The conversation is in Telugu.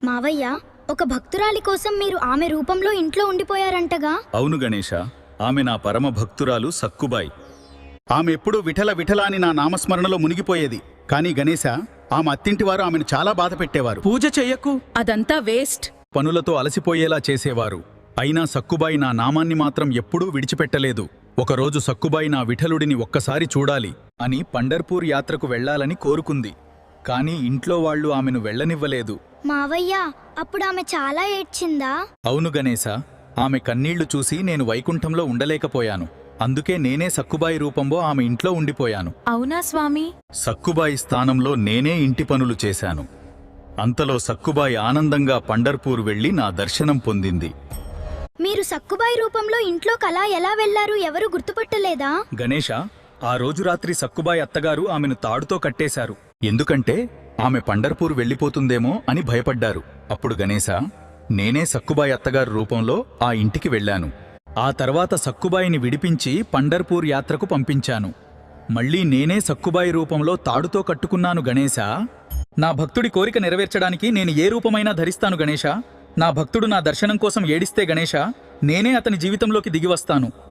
మావయ్య, ఒక భక్తురాలి కోసం మీరు ఆమె రూపంలో ఇంట్లో ఉండిపోయారంటగా? అవును గణేశ, ఆమె నా పరమ భక్తురాలు సక్కుబాయి. ఆమె ఎప్పుడూ విఠల విఠల అని నా నామస్మరణలో మునిగిపోయేది. కానీ గణేశ, ఆమె అత్తింటివారు ఆమెను చాలా బాధ పెట్టేవారు. పూజ చెయ్యకు, అదంతా వేస్ట్. పనులతో అలసిపోయేలా చేసేవారు. అయినా సక్కుబాయి నా నామాన్ని మాత్రం ఎప్పుడూ విడిచిపెట్టలేదు. ఒకరోజు సక్కుబాయి నా విఠలుడిని ఒక్కసారి చూడాలి అని పండర్పూర్ యాత్రకు వెళ్లాలని కోరుకుంది. కానీ ఇంట్లో వాళ్లు ఆమెను వెళ్లనివ్వలేదు. మావయ్య, అప్పుడు ఆమె చాలా ఏడ్చిందా? అవును గణేశ, ఆమె కన్నీళ్లు చూసి నేను వైకుంఠంలో ఉండలేకపోయాను. అందుకే నేనే సక్కుబాయి రూపంలో ఆమె ఇంట్లో ఉండిపోయాను. అవునా స్వామి? సక్కుబాయి స్థానంలో నేనే ఇంటి పనులు చేశాను. అంతలో సక్కుబాయి ఆనందంగా పండర్పూర్ వెళ్లి నా దర్శనం పొందింది. మీరు సక్కుబాయి రూపంలో ఇంట్లోకి అలా ఎలా వెళ్లారు? ఎవరు గుర్తుపట్టలేదా? గణేశ, ఆ రోజు రాత్రి సక్కుబాయి అత్తగారు ఆమెను తాడుతో కట్టేశారు. ఎందుకంటే ఆమె పండర్పూర్ వెళ్లిపోతుందేమో అని భయపడ్డారు. అప్పుడు గణేశ, నేనే సక్కుబాయి అత్తగారు రూపంలో ఆ ఇంటికి వెళ్లాను. ఆ తర్వాత సక్కుబాయిని విడిపించి పండర్పూర్ యాత్రకు పంపించాను. మళ్లీ నేనే సక్కుబాయి రూపంలో తాడుతో కట్టుకున్నాను గణేశ. నా భక్తుడి కోరిక నెరవేర్చడానికి నేను ఏ రూపమైనా ధరిస్తాను గణేశ. నా భక్తుడు నా దర్శనం కోసం ఏడిస్తే గణేశ, నేనే అతని జీవితంలోకి దిగివస్తాను.